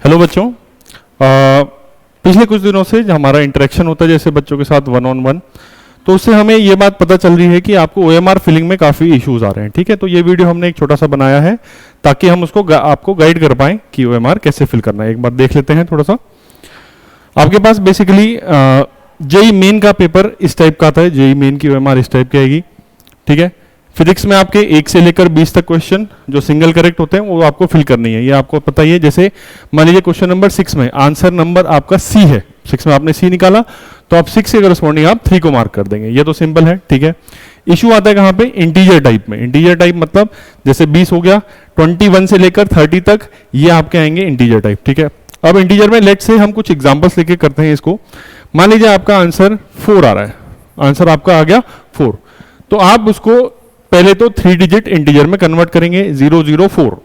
Hello बच्चों, पिछले कुछ दिनों से जो हमारा इंटरेक्शन होता है जैसे बच्चों के साथ वन ऑन वन, तो उससे हमें ये बात पता चल रही है कि आपको ओएमआर फिलिंग में काफ़ी इश्यूज आ रहे हैं। ठीक है, तो ये वीडियो हमने एक छोटा सा बनाया है ताकि हम उसको आपको गाइड कर पाएं कि ओएमआर कैसे फिल करना है। एक बार देख लेते हैं थोड़ा सा। आपके पास बेसिकली जेई मेन का पेपर इस टाइप का आता है, जेई मेन की ओएमआर इस टाइप की आएगी। ठीक है, फिजिक्स में आपके 1 से लेकर 20 तक क्वेश्चन जो सिंगल करेक्ट होते हैं वो आपको फिल करनी है, ये आपको पता ही है। जैसे मान लीजिए क्वेश्चन नंबर 6 में आंसर नंबर आपका सी है, 6 में आपने सी निकाला तो आप 6 के करस्पॉन्डिंग आप 3 को मार्क कर देंगे, ये तो सिंपल है। ठीक है, इशू आता है कहाँ पे? इंटीजर टाइप में। इंटीजर टाइप मतलब जैसे 20 हो गया, 21 से लेकर 30 तक ये आपके आएंगे इंटीजर टाइप। ठीक है, अब इंटीजर में लेट से हम कुछ एग्जांपल्स लेके करते हैं इसको। मान लीजिए आपका आंसर 4 आ रहा है, आंसर आपका आ गया 4, तो आप उसको पहले तो 3 डिजिट इंटीजर में कन्वर्ट करेंगे 004।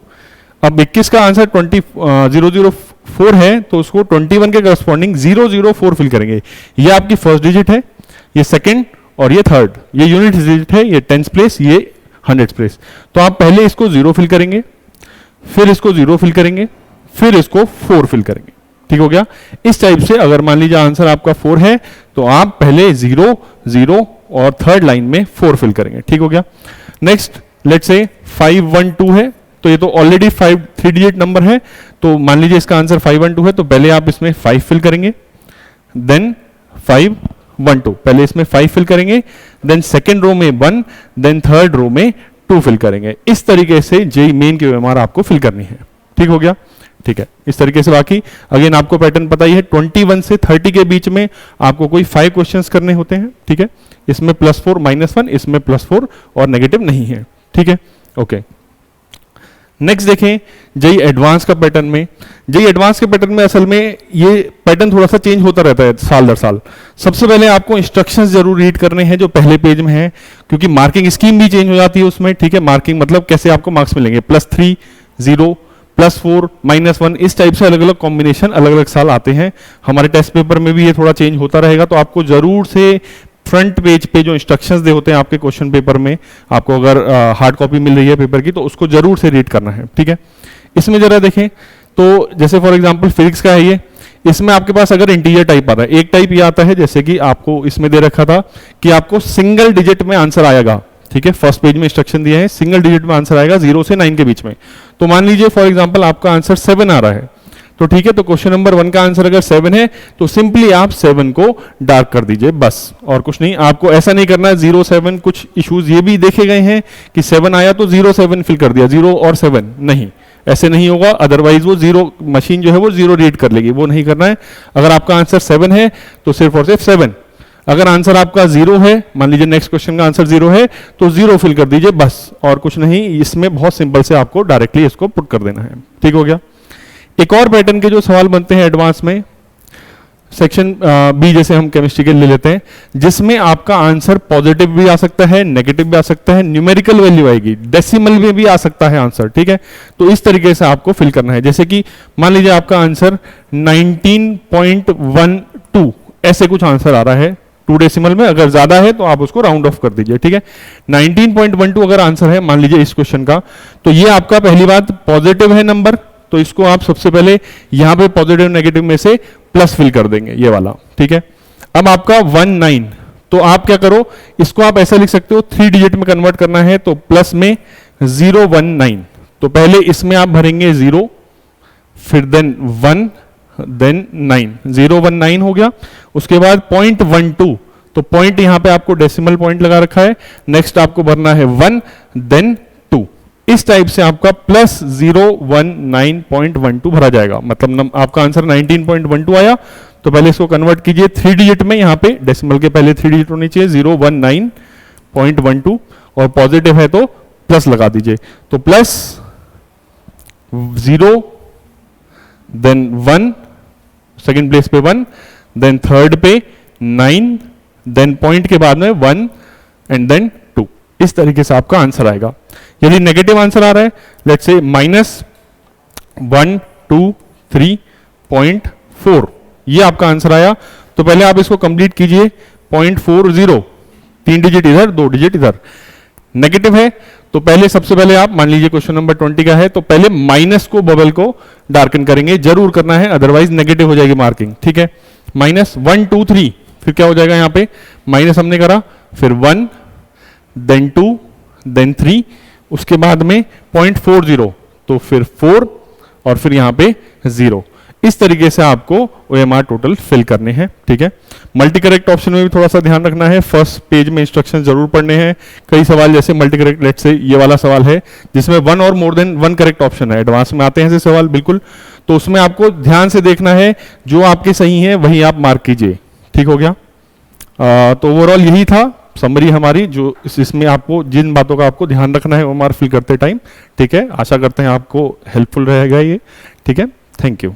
अब 21 का आंसर 004 है तो उसको 21 के करस्पॉन्डिंग 004 फिल करेंगे। ये आपकी फर्स्ट डिजिट है, ये सेकंड और ये थर्ड, ये यूनिट डिजिट है, ये 10th प्लेस, ये 100th प्लेस। तो आप पहले इसको 0 फिल करेंगे, फिर इसको 0 फिल करेंगे, फिर इसको 4 फिल करेंगे। ठीक हो गया। इस टाइप से अगर मान लीजिए आंसर आपका 4 है तो आप पहले 0 0 और थर्ड लाइन में 4 फिल करेंगे। ठीक हो गया। नेक्स्ट लेट्स से 512 है, तो ये तो ऑलरेडी 3 डिजिट नंबर है, तो मान लीजिए इसका आंसर 512 है तो पहले आप इसमें 5 फिल करेंगे, देन 512, पहले इसमें 5 फिल करेंगे, देन सेकेंड रो में 1, देन थर्ड रो में 2 फिल करेंगे। इस तरीके से जेई मेन की ओएमआर आपको फिल करनी है। ठीक हो गया। ठीक है, इस तरीके से बाकी अगेन आपको पैटर्न पता ही है, 21 से 30 के बीच में आपको कोई 5 क्वेश्चंस करने होते हैं। ठीक है, इसमें +4 -1, इसमें +4 और नेगेटिव नहीं है। ठीक है, ओके। नेक्स्ट देखें जेई एडवांस का पैटर्न में। जेई एडवांस के पैटर्न में असल में ये पैटर्न थोड़ा सा चेंज होता रहता है साल दर साल। सबसे पहले आपको इंस्ट्रक्शंस जरूर रीड करने हैं जो पहले पेज में है, क्योंकि मार्किंग स्कीम भी चेंज हो जाती है उसमें। ठीक है, मार्किंग मतलब कैसे आपको मार्क्स मिलेंगे, +3 0 +4 -1, इस टाइप से अलग अलग कॉम्बिनेशन अलग अलग साल आते हैं। हमारे टेस्ट पेपर में भी ये थोड़ा चेंज होता रहेगा, तो आपको जरूर से फ्रंट पेज पे जो इंस्ट्रक्शंस दे होते हैं आपके क्वेश्चन पेपर में, आपको अगर हार्ड कॉपी मिल रही है पेपर की तो उसको जरूर से रीड करना है। ठीक है, इसमें जरा देखें तो जैसे फॉर एग्जांपल फिजिक्स का है ये, इसमें आपके पास अगर इंटीजर टाइप आता है, एक टाइप ये आता है जैसे कि आपको इसमें दे रखा था कि आपको सिंगल डिजिट में आंसर आएगा। ठीक है, फर्स्ट पेज में इंस्ट्रक्शन दिया है, सिंगल डिजिट में आंसर आएगा 0 से 9 के बीच में। तो मान लीजिए फॉर एग्जांपल आपका आंसर 7 आ रहा है, तो ठीक है, तो क्वेश्चन नंबर 1 का आंसर अगर 7 है तो सिंपली आप 7 को डार्क कर दीजिए, बस और कुछ नहीं। आपको ऐसा नहीं करना है 0 7, कुछ इश्यूज ये भी देखे गए हैं कि 7 आया तो 0 7 फिल कर दिया, 0 और 7 नहीं, ऐसे नहीं होगा। अदरवाइज वो 0 मशीन जो है वो 0 रीड कर लेगी, वो नहीं करना है। अगर आपका आंसर 7 है तो सिर्फ और सिर्फ 7। अगर आंसर आपका 0 है, मान लीजिए नेक्स्ट क्वेश्चन का आंसर 0 है तो 0 फिल कर दीजिए, बस और कुछ नहीं। इसमें बहुत सिंपल से आपको डायरेक्टली इसको पुट कर देना है। ठीक हो गया। एक और पैटर्न के जो सवाल बनते हैं एडवांस में, सेक्शन बी जैसे हम केमिस्ट्री के ले लेते हैं, जिसमें आपका आंसर पॉजिटिव भी आ सकता है, नेगेटिव भी आ सकता है, न्यूमेरिकल वैल्यू आएगी, डेसिमल में भी आ सकता है आंसर। ठीक है, तो इस तरीके से आपको फिल करना है। जैसे कि मान लीजिए आपका आंसर 19.12 ऐसे कुछ आंसर आ रहा है 2 डेसिमल में, अगर ज्यादा है तो आप उसको राउंड ऑफ कर दीजिए। ठीक है, 19.12 अगर आंसर है मान लीजिए इस क्वेश्चन का, तो ये आपका पहली बात पॉजिटिव है नंबर, तो इसको आप सबसे पहले यहां पे पॉजिटिव नेगेटिव में से प्लस फिल कर देंगे, ये वाला। ठीक है, अब आपका 19, तो आप क्या करो, इसको आप ऐसा लिख सकते हो 3 डिजिट में कन्वर्ट करना है तो प्लस में 019, तो पहले इसमें आप भरेंगे 0, फिर देन 1, देन 9, 019 हो गया। उसके बाद 0.12, तो पॉइंट यहां पे आपको डेसिमल पॉइंट लगा रखा है, नेक्स्ट आपको भरना है 1, देन 2। इस टाइप से आपका +019.12 भरा जाएगा, मतलब आपका आंसर 19.12 आया, तो पहले इसको कन्वर्ट कीजिए 3 डिजिट में, यहां पे डेसिमल के पहले 3 डिजिट होनी चाहिए, 019.12, और पॉजिटिव है तो प्लस लगा दीजिए, तो +0, देन 1, सेकेंड प्लेस पे 1, देन थर्ड पे 9, देन पॉइंट के बाद में 1 एंड देन 2। इस तरीके से आपका आंसर आएगा। यदि नेगेटिव आंसर आ रहा है, लेट्स से -123.4, ये आपका आंसर आया, तो पहले आप इसको कंप्लीट कीजिए 0.40, 3 डिजिट इधर 2 डिजिट इधर, नेगेटिव है तो पहले सबसे पहले आप मान लीजिए क्वेश्चन नंबर 20 का है तो पहले माइनस को बबल को डार्कन करेंगे, जरूर करना है, अदरवाइज नेगेटिव हो जाएगी मार्किंग, ठीक है। माइनस 1 2 3, फिर क्या हो जाएगा यहाँ पे, माइनस हमने करा, फिर 1 देन 2 देन 3, उसके बाद में 0.40 तो फिर 4 और फिर यहाँ पे 0। इस तरीके से आपको OMR टोटल फिल करने हैं, ठीक है। मल्टी करेक्ट ऑप्शन में भी थोड़ा सा ध्यान रखना है, फर्स्ट पेज में इंस्ट्रक्शन जरूर पढ़ने हैं। कई सवाल जैसे मल्टी करेक्ट, लेट से ये वाला सवाल है जिसमें 1 और मोर देन 1 करेक्ट ऑप्शन है, एडवांस में आते हैं ऐसे सवाल बिल्कुल, तो उसमें आपको ध्यान से देखना है, जो आपके सही है वही आप मार्क कीजिए, ठीक हो गया। तो ओवरऑल यही था समरी हमारी, जो इसमें आपको जिन बातों का आपको ध्यान रखना है OMR फिल करते टाइम, ठीक है। आशा करते हैं आपको हेल्पफुल रहेगा ये, ठीक है। Thank you.